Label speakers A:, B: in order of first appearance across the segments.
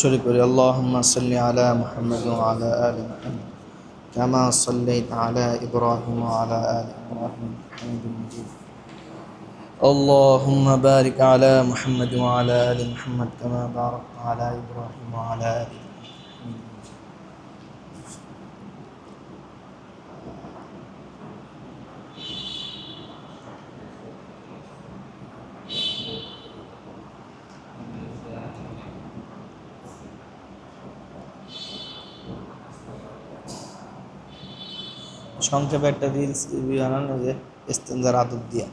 A: শরীফ পড়ি আল্লাহুম্মা সাল্লি আলা মুহাম্মাদ ওয়া আলা আলি মুহাম্মাদ কামা সাল্লাইতা আলা ইব্রাহিম ওয়া আলা আলি ইব্রাহিম হামিদুম মাজিদ আল্লাহুম্মা বারিক আলা মুহাম্মাদ ওয়া আলা আলি মুহাম্মাদ কামা বারাকতা আলা ইব্রাহিম ওয়া আলা আলি ইব্রাহিম হামিদুম মাজিদ। সংক্ষেপে একটা রিলস বানানো যে ইস্তেঞ্জার আদব দিয়া।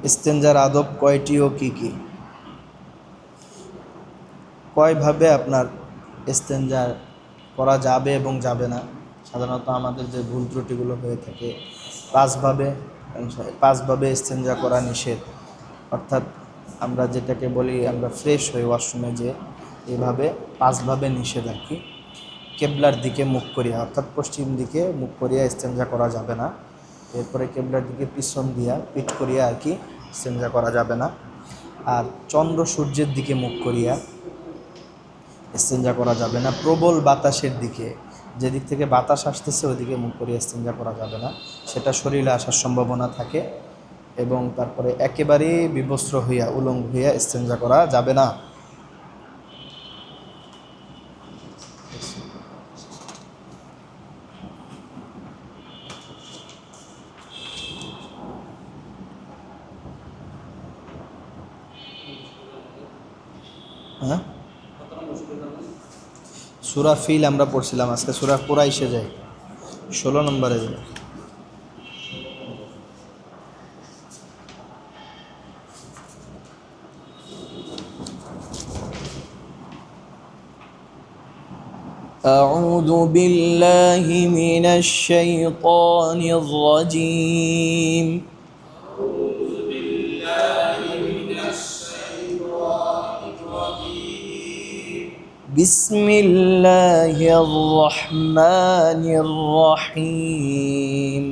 A: ইস্তেঞ্জার আদব কয়টি ও কি কি? কয়ভাবে আপনার ইস্তেঞ্জা করা যাবে এবং যাবে না? সাধারণত আমাদের যে ভুল ত্রুটিগুলো হয়ে থাকে, পাঁচভাবে ইস্তেঞ্জা করা নিষেধ। অর্থাৎ আমরা যেটাকে বলি আমরা ফ্রেশ হই ওয়াশরুমে, যে এভাবে পাঁচভাবে নিষেধ আর কি। কেবলার দিকে মুখ করিয়া, অর্থাৎ পশ্চিম দিকে মুখ করিয়া ইস্তেঞ্জা করা যাবে না। এরপরে কেবলার দিকে পিছন দিয়া পিঠ করিয়া আর কি ইস্তেঞ্জা করা যাবে না। আর চন্দ্র সূর্যের দিকে মুখ করিয়া ইস্তেঞ্জা করা যাবে না। প্রবল বাতাসের দিকে, যেদিক থেকে বাতাস আসতেছে ওইদিকে মুখ করিয়া ইস্তেঞ্জা করা যাবে না, সেটা শরীরে আসার সম্ভাবনা থাকে। এবং তারপরে একেবারেই বিবস্ত্র হইয়া উলঙ্গ হইয়া ইস্তেঞ্জা করা যাবে না। হ্যাঁ, সূরা ফিল আমরা পড়ছিলাম, আজকে সূরা কুরাইশে যাই, 16 নম্বরে যাই। أعوذ بالله من الشيطان الرجيم بسم الله الرحمن الرحيم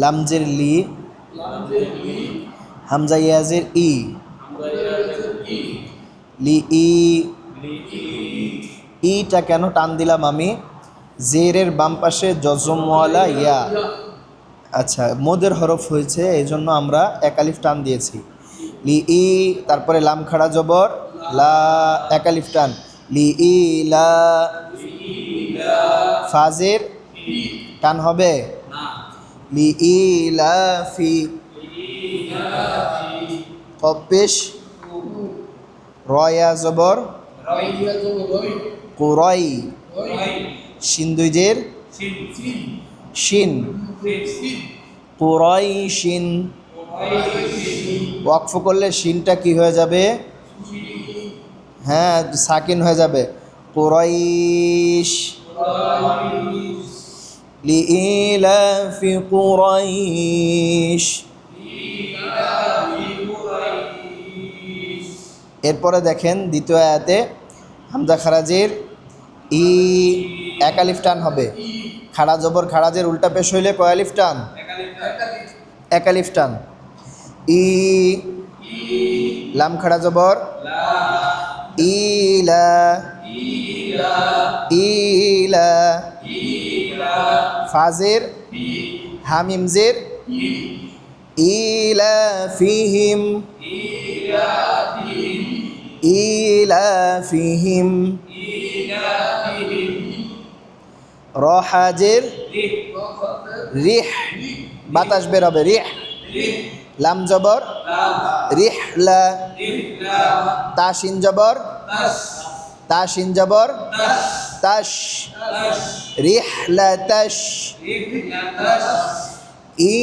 A: লামজের লি, হামজা ইয়াজের ই, লি ই। ইটা কেন টান দিলাম আমি? জেরের বাম পাশে জজমওয়ালা ইয়া, আচ্ছা মদের হরফ হয়েছে, এই জন্য আমরা একালিফ টান দিয়েছি। লি ই, তারপরে লাম খাড়া জবর লা, একালিফ টান, লি ই লা। ফাজের টান হবে লি ই লা ফি। কপেশ রয়া জবর কুরাই, সিন্দুজের শিন কুরাইশিন। ওয়াকফ করলে শিনটা কি হয়ে যাবে? হ্যাঁ, সাকিন হয়ে যাবে, কুরাইশ। লিইলাফি কুরাইশ। এরপরে দেখেন দ্বিতীয় আয়াতে হামজা খারাজের ই, একালিফ টান হবে। খাড়া জবর খারাজের উল্টা পেশ হইলে কয় আলিফ টান? একালিফ টান। ই, লাম খাড়া জবর ইলা, ইলা। ফাজের হামিমজের ইলা ফিহিম, ইলা ফিহিম। রহাজের রিহ, বাতাস বের হবে, রিহ। লাম জবর রিহলা, তাশিন জবর তাশিন জবর তাশ, রিহলা তাশ।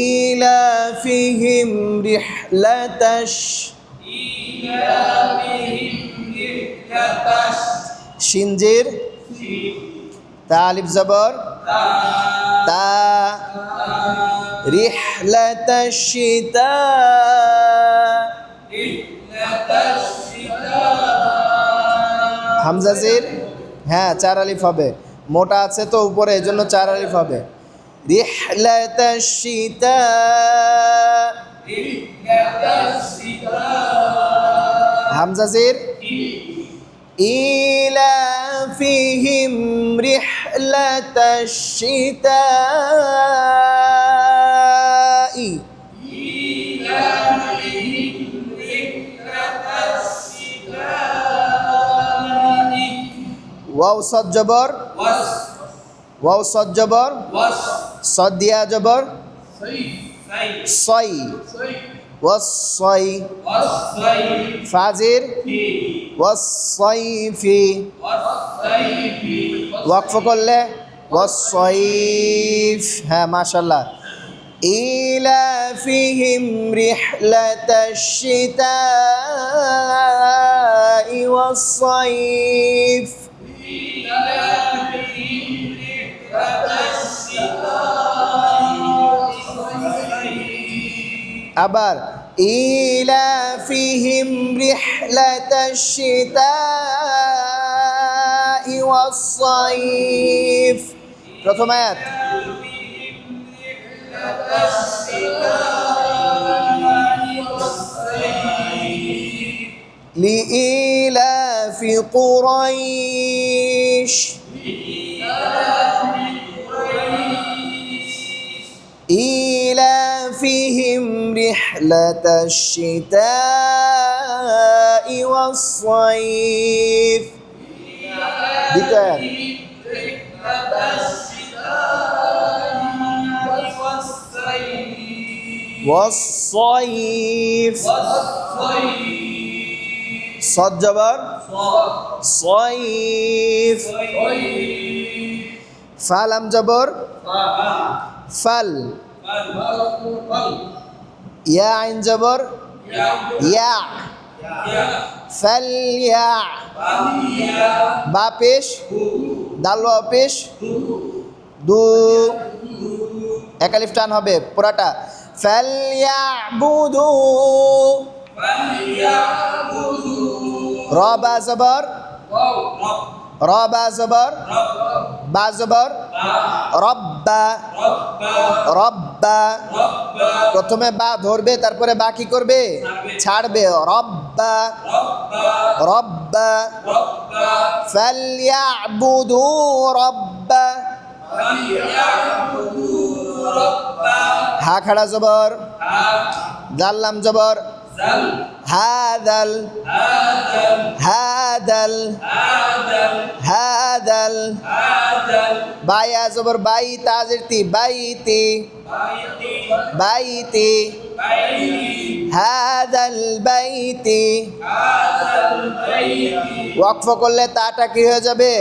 A: ইলাফিহিম রিহলাতাশ, শিনজের তা, আলিফ জবর তা, রিহলাতাশ শিতা, হামজা জির হ্যাঁ 4 আলিফ হবে, মোটা আছে তো উপরে, এজন্য 4 আলিফ হবে। রিহলাতাশ শিতা, হামজা জির ইলাফিহিম রিহলাতাশ শিতাই, ওয়াও সদ জবর, ওয়াও সদ জবর, সদ দিয়া জবর, সই, ওয়াসসাই, ফাজির ওয়াসসাইফি, ওয়াকফ করলে ওয়াসসাইফ, হ্যাঁ মাশাআল্লাহ। ইলাফিহিম রিহলাতাশ শিতাই ওয়াসসাইফ, আবার ইলাফিহিম রিহলাতাশ শিতাই ওয়াসসাইফ, প্রথম আয়াত লিইলাফি কুরাইশ, إيلافهم رحلة الشتاء والصيف، والصيف صد جبر صيف، فالم جبر فل، ইয়া আইন জবর ইয়া, ফালইয়া, বা পেশ দাল ওয়াও পেশ দু, এক আলিফ টান হবে পুরাটা, ফালইয়াবুদু, র বা জবর, র বা জবর, বা জবর, রব্বা, রব্বা, প্রথমে বা ধরবে তারপরে বা কি করবে ছাড়বে, রব্বা, রব্বা, ফালইয়াবুদু রব্বা, হা খাড়া জবর, জাল লাম জবর, হাদাল, হাদাল, হাদাল, বায়া জবর বাই, তাজির তি, বাইতি, বাইতি, হাদাল বাইতি, ওয়াকফ করলে তাটা কি হয়ে যাবে,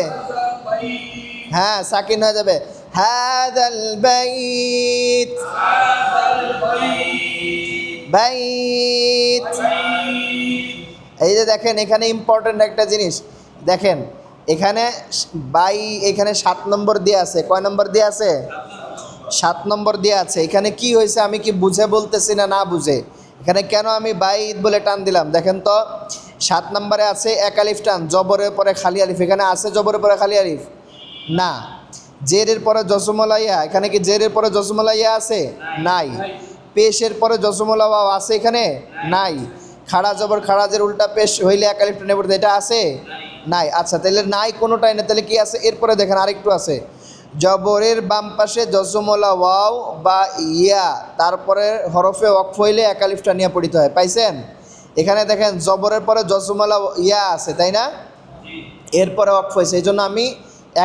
A: হ্যাঁ সাকিন হয়ে যাবে, হাদাল বাইত, বাইত। এই যে দেখেন এখানে ইম্পর্টেন্ট একটা জিনিস দেখেন, এখানে বাই, এখানে 7 নম্বর দিয়ে আছে, কয় নম্বর দিয়ে আছে 7 নম্বর দিয়ে আছে। এখানে কি হয়েছে আমি কি বুঝে বলতেছি না না বুঝে, এখানে কেন আমি বাইত বলে টান দিলাম দেখেন তো, 7 নম্বরে আছে এক আলিফ টান, জবরের পরে খালি আলিফ, এখানে আছে জবরের পরে খালি আলিফ না, জেরের পরে জসমলা ইয়া, এখানে কি জেরের পরে জসমলা ইয়া আছে নাই, পেশের পরে জসমলা ওয়াও আছে এখানে নাই, খাড়া জবর খাড়াজের উল্টা পেশ হইলে এক আলিফ টানে পড়তে, এটা আছে নাই। আচ্ছা তাহলে নাই কোনোটাই না, তাহলে কি আছে এরপরে দেখেন আরেকটু আছে, জবরের বাম পাশে জসমলা ওয়াও বা ইয়া, তারপরে হরফে ওয়াকফ হইলে এক আলিফ টানিয়া পড়িতে হয়, পাইছেন? এখানে দেখেন জবরের পরে জসমলা ইয়া আছে তাই না, এরপরে ওয়াকফ হয়েছে, এই জন্য আমি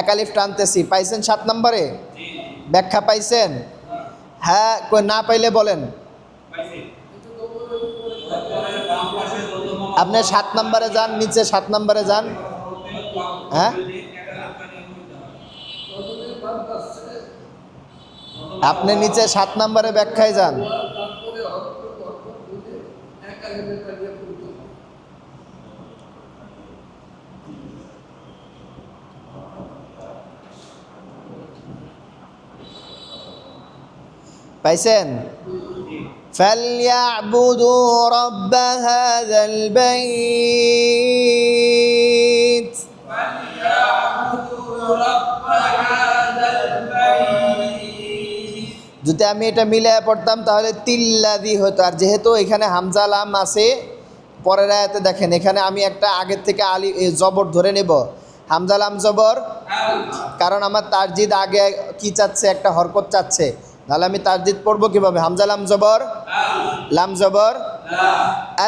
A: এক আলিফ টানতেছি, পাইছেন 7 নম্বরে ব্যাখ্যা পাইছেন? হ্যাঁ না পাইলে বলেন, আপনি 7 নম্বরে যান, নিচে 7 নম্বরে যান, হ্যাঁ আপনি নিচে 7 নম্বরে ব্যাখ্যায় যান, পাইছেন? فليعبدوا رب هذا البيت যদি আমি এটা মিলিয়ে পড়তাম তাহলে তিল্লাদি হতো। আর যেহেতু এখানে হামজা লাম আছে, পরের আয়াতে দেখেন এখানে আমি একটা আগের থেকে জবর ধরে নেব, হামজা লাম জবর, কারণ আমার তারজিদ আগে কি চাচ্ছে, একটা হরকত চাচ্ছে। তাহলে আমি তারজিদ পড়বো কিভাবে? হামজা লাম জবর, লাম জবর,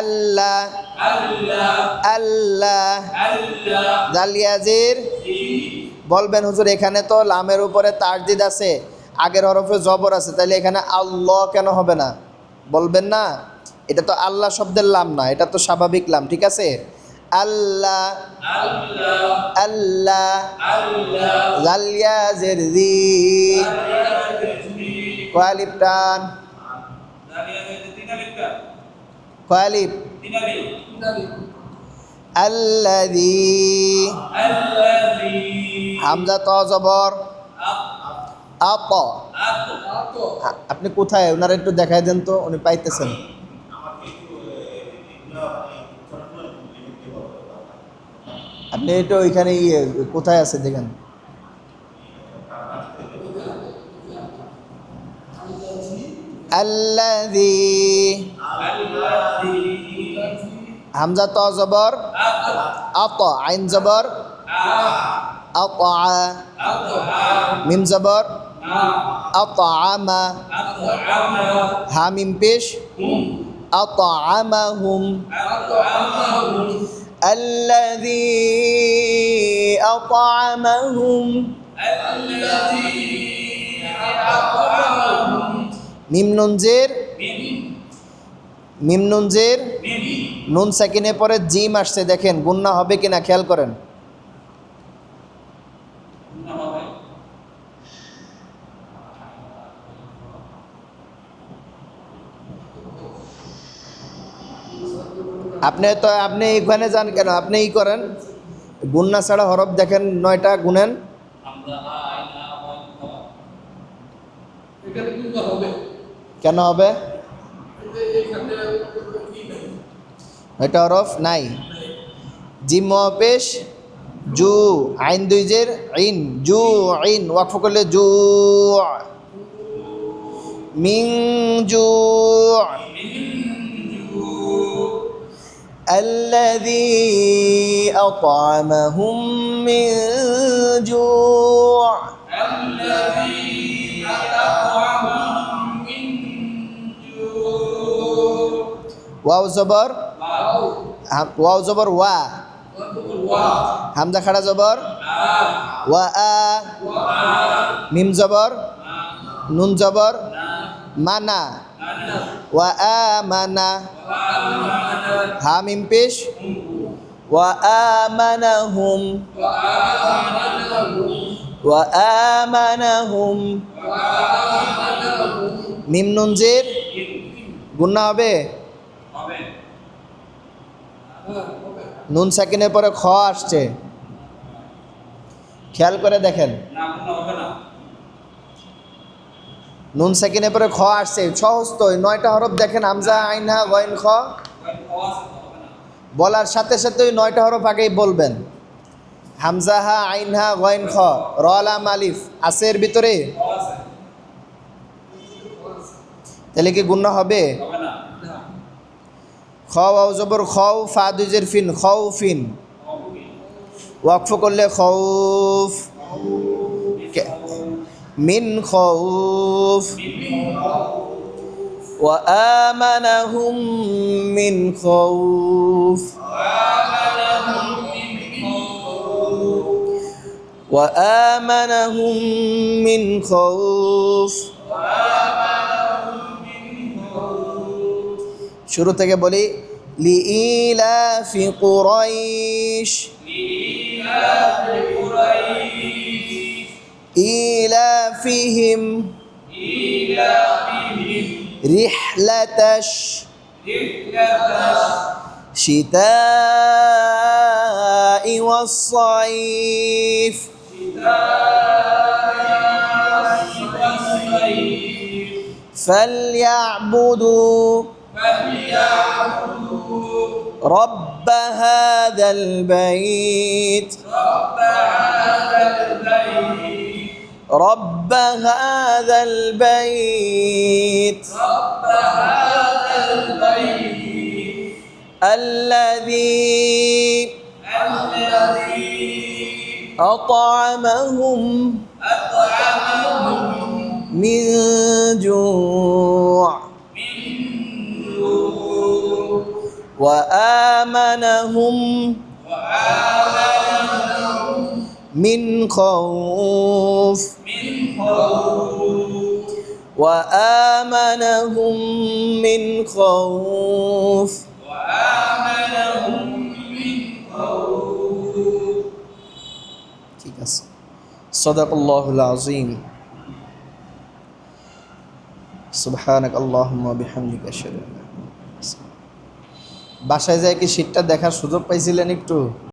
A: আল্লাহ, আল্লাহ, জালিয়াজির। বলবেন হুজুর এখানে তো লামের উপরে তারজিদ আছে, আগের হরফে জবর আছে, তাহলে এখানে আল্লাহ কেন হবে না? বলবেন না, এটা তো আল্লাহ শব্দের লাম না, এটা তো স্বাভাবিক লাম, ঠিক আছে? আল্লাহ, আল্লাহ, জালিয়াজির জি, কয়ালিপ টান, কয়ালিপ, আল্লাযী, হামজা ত জবর, আত। আপনি কোথায়? ওনারা একটু দেখাই দেন তো, উনি পাইতেছেন। আপনি একটু ওইখানে কোথায় আছে দেখেন। আল্লাযী, হামজা ত জবর, আত, আইন জবর, আতা, মিম জবর, আতআমা, হা মিম পেশ, আতআমাহুম, আল্লাযী আতআমাহুম, মিম নুন জের, মিম নুন জের, নুন সাকিনের পরে জিম আসছে, দেখেন গুন্না হবে কিনা খেয়াল করেন। আপনি এখানে যান কেন? আপনি করেন গুন্না ছাড়া হরফ দেখেন 9টা গুনেন। কেন হবে? এটা হরফ নাই। জিম পেশ, জু, আইন দুই জের, ইন, জু ইন, ওয়াকফ করলে জু, মিং জু, الذي أطعمهم من جوع، ওয়াও জবর, ওয়াও জবর ওয়া, হামজা খাড়া জবর, ওয়া আ, মিম জবর, নুন জবর, মানা, ওয়া আ মানা, হা মিম পেশ, ওয়া আমানাহুম, ওয়া আমানাহুম, মিম নুন জের, গুন্না হবে? নুন সাকিনের পরে খ আসছে, খেয়াল করে দেখেন। নুন সাকিনের পরে খ আসছে, সহজ তো। 9টা হরফ দেখেন, হামজা আইন হা গয়েন খ, বলার সাথে সাথে ওই 9টা হরফ আগেই বলবেন। হামজা হা আইন হা গয়েন খ, র লাম আলিফ আছে এর ভিতরে, তাহলে কি গুন্না হবে? খ ওয়াও জবর খাও, ফা দুই জের ফিন, খাও ফিন, ওয়াকফ করলে খৌফ, মিন খৌফ, ওয়া আমানাহুম মিন খৌফ, ওয়া আমানাহুম মিন খৌফ। শুরু থেকে বলি, লিইলাফি কুরাইশ, ইলাফিহিম রিহলাতাশ শিতাই ওয়াস-সাইফ, فليعبدوا رب هذا البيت رب هذا البيت الذي أطعمهم من جوع وآمنهم من خوف وآمنهم من خوف ঠিক আছে সাদাকাল্লাহুল আযীম সুবহানাকাল্লাহুম্মা বিহামদিকা আশহাদু আল্লা ইলাহা ইল্লা আনতা। বাসায় যায় কি শীটটা দেখার সুযোগ পাইছিলেন একটু?